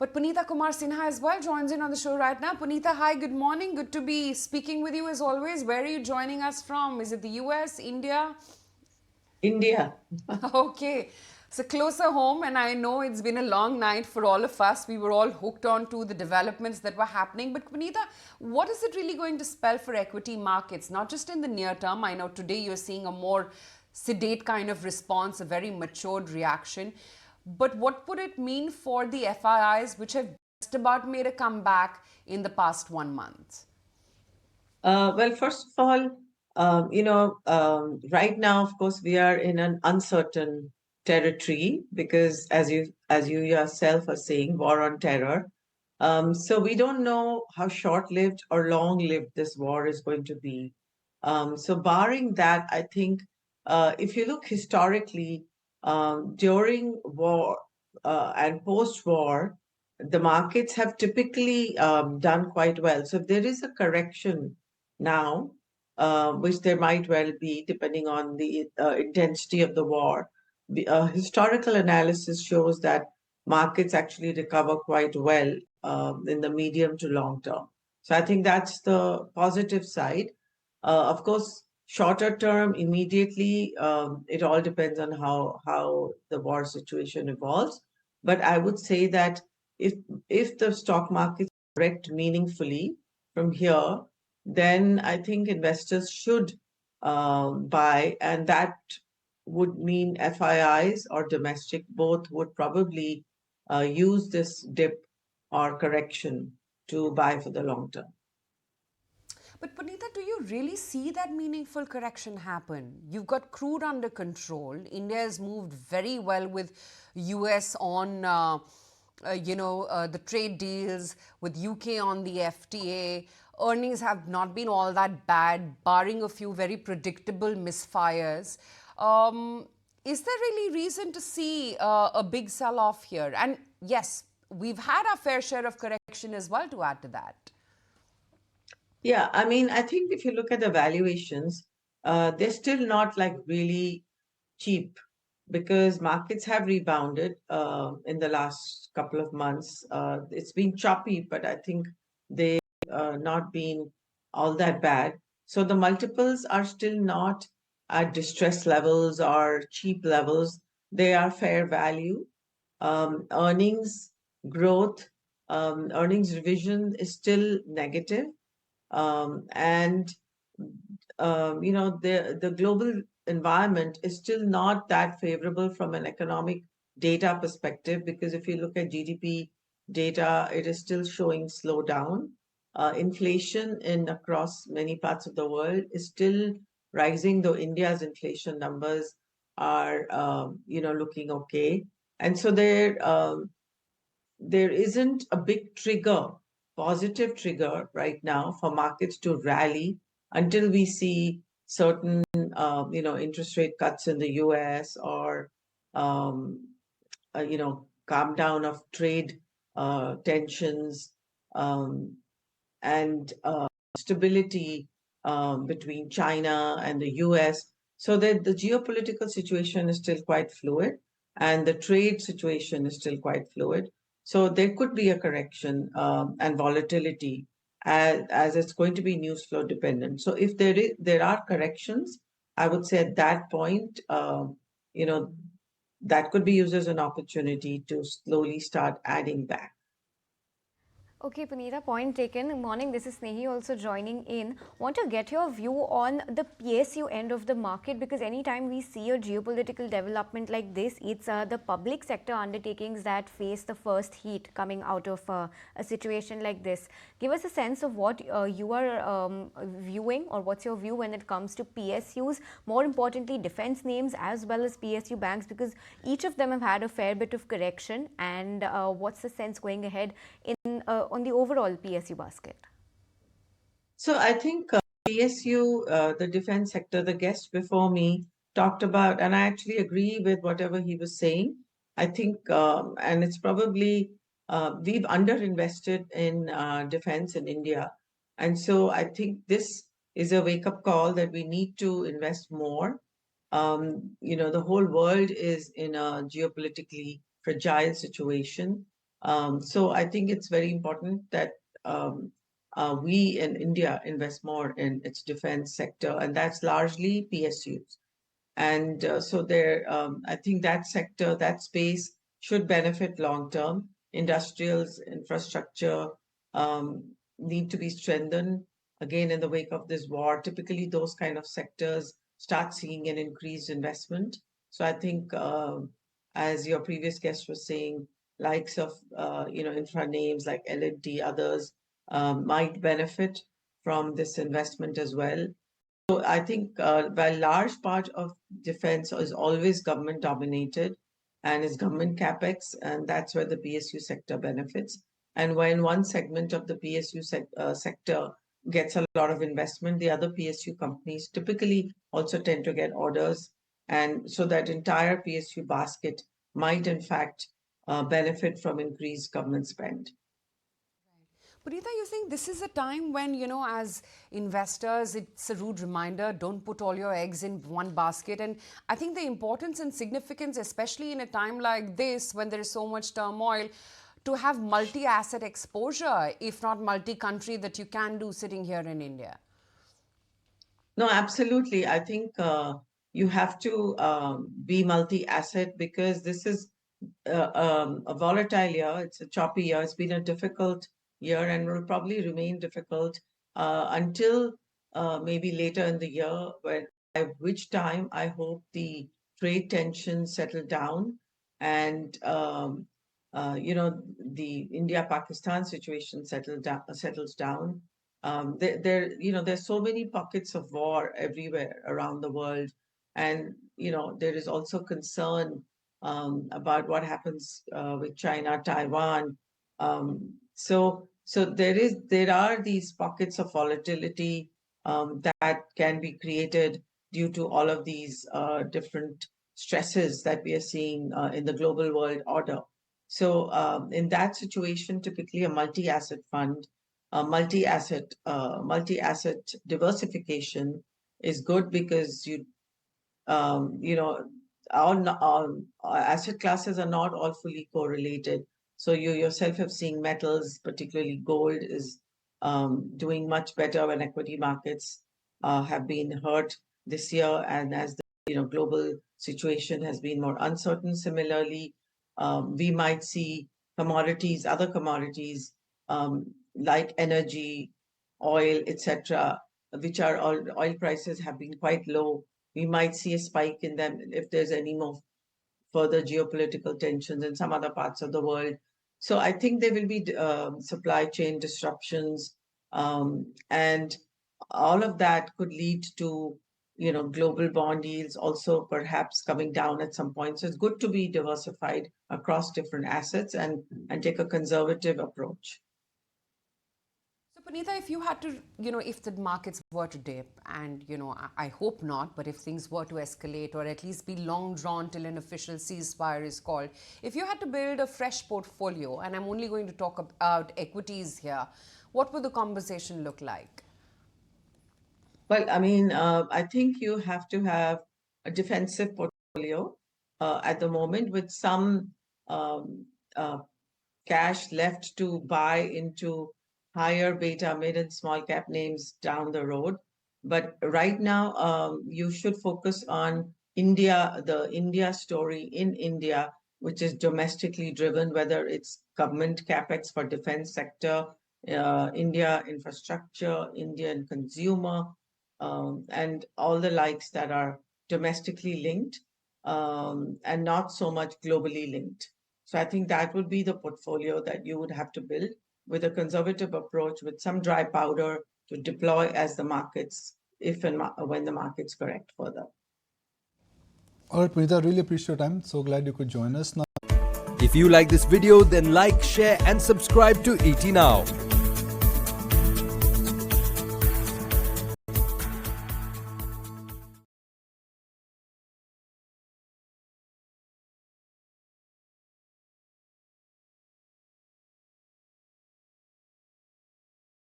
But Punita Kumar Sinha as well joins in on the show right now. Punita, hi, good morning. Good to be speaking with you as always. Where are you joining us from? Is it the US, India? India. Okay. So closer home, and I know it's been a long night for all of us. We were all hooked on to the developments that were happening. But Punita, what is it really going to spell for equity markets? Not just in the near term. I know today you're seeing a more sedate kind of response, a very matured reaction. But what would it mean for the FIIs, which have just about made a comeback in the past 1 month? Well, first of all, right now, of course, we are in an uncertain territory because, as you yourself are saying, war on terror. So we don't know how short-lived or long-lived this war is going to be. So barring that, I think if you look historically, during war and post-war, the markets have typically done quite well. So if there is a correction now, which there might well be depending on the intensity of the war. Historical analysis shows that markets actually recover quite well in the medium to long term. So I think that's the positive side. Of course, shorter term, immediately, it all depends on how the war situation evolves. But I would say that if if the stock markets correct meaningfully from here, then I think investors should buy, and that would mean FIIs or domestic both would probably use this dip or correction to buy for the long term. But Punita, do you really see that meaningful correction happen? You've got crude under control. India has moved very well with US on, the trade deals, with UK on the FTA. Earnings have not been all that bad, barring a few very predictable misfires. Is there really reason to see a big sell-off here? And yes, we've had our fair share of correction as well to add to that. Yeah, I mean, I think if you look at the valuations, they're still not like really cheap because markets have rebounded in the last couple of months. It's been choppy, but I think they not been all that bad. So the multiples are still not at distress levels or cheap levels. They are fair value. Earnings growth, earnings revision is still negative, and the global environment is still not that favorable from an economic data perspective, because if you look at GDP data, it is still showing slowdown. Inflation in across many parts of the world is still rising, though India's inflation numbers are looking okay. And so there isn't a big trigger, positive trigger right now for markets to rally until we see certain, interest rate cuts in the US, or, calm down of trade tensions, um, and stability between China and the US, so that the geopolitical situation is still quite fluid and the trade situation is still quite fluid. So there could be a correction and volatility as it's going to be news flow dependent. So if there are corrections, I would say at that point, you know, that could be used as an opportunity to slowly start adding back. Okay, Punita, point taken. Morning, this is Snehi also joining in. Want to get your view on the PSU end of the market, because anytime we see a geopolitical development like this, it's the public sector undertakings that face the first heat coming out of a situation like this. Give us a sense of what you are viewing, or what's your view when it comes to PSUs, more importantly defense names as well as PSU banks, because each of them have had a fair bit of correction, and what's the sense going ahead in on the overall PSU basket? So I think PSU, the defense sector, the guest before me talked about, and I actually agree with whatever he was saying. I think, and it's probably we've underinvested in defense in India, and so I think this is a wake-up call that we need to invest more. The whole world is in a geopolitically fragile situation. So I think it's very important that we in India invest more in its defense sector, and that's largely PSUs. And so I think that sector, that space should benefit long term. Industrials, infrastructure need to be strengthened. Again, in the wake of this war, typically those kind of sectors start seeing an increased investment. So I think, as your previous guest was saying, likes of infra names like L&T, others might benefit from this investment as well. So I think while large part of defense is always government dominated and is government capex, and that's where the PSU sector benefits. And when one segment of the PSU sector gets a lot of investment, the other PSU companies typically also tend to get orders. And so that entire PSU basket might in fact benefit from increased government spend. Punita, you think this is a time when, as investors, it's a rude reminder, don't put all your eggs in one basket. And I think the importance and significance, especially in a time like this, when there is so much turmoil, to have multi-asset exposure, if not multi-country, that you can do sitting here in India. No, absolutely. I think you have to be multi-asset because this is a volatile year. It's a choppy year. It's been a difficult year and will probably remain difficult until maybe later in the year, by which time I hope the trade tensions settle down and the India-Pakistan situation settles down. There's so many pockets of war everywhere around the world, and there is also concern about what happens with China, Taiwan. So there are these pockets of volatility that can be created due to all of these different stresses that we are seeing in the global world order. So in that situation, typically a multi-asset fund, multi-asset diversification is good because our asset classes are not all fully correlated. So you yourself have seen metals, particularly gold, is doing much better when equity markets have been hurt this year, and as the global situation has been more uncertain. Similarly, we might see other commodities like energy, oil, etc., which are oil prices have been quite low. We might see a spike in them if there's any more further geopolitical tensions in some other parts of the world. So I think there will be supply chain disruptions, and all of that could lead to global bond yields also perhaps coming down at some point. So it's good to be diversified across different assets and take a conservative approach. So, Punita, if you had to, if the markets were to dip and, I hope not, but if things were to escalate or at least be long drawn till an official ceasefire is called, if you had to build a fresh portfolio, and I'm only going to talk about equities here, what would the conversation look like? Well, I mean, I think you have to have a defensive portfolio at the moment with some cash left to buy into higher beta, mid and small cap names down the road. But right now, you should focus on India, the India story in India, which is domestically driven, whether it's government capex for defense sector, India infrastructure, Indian consumer, and all the likes that are domestically linked and not so much globally linked. So I think that would be the portfolio that you would have to build with a conservative approach, with some dry powder to deploy as the markets, if and when the markets correct further. All right, Punita, really appreciate your time. So glad you could join us now. If you like this video, then like, share and subscribe to ET Now.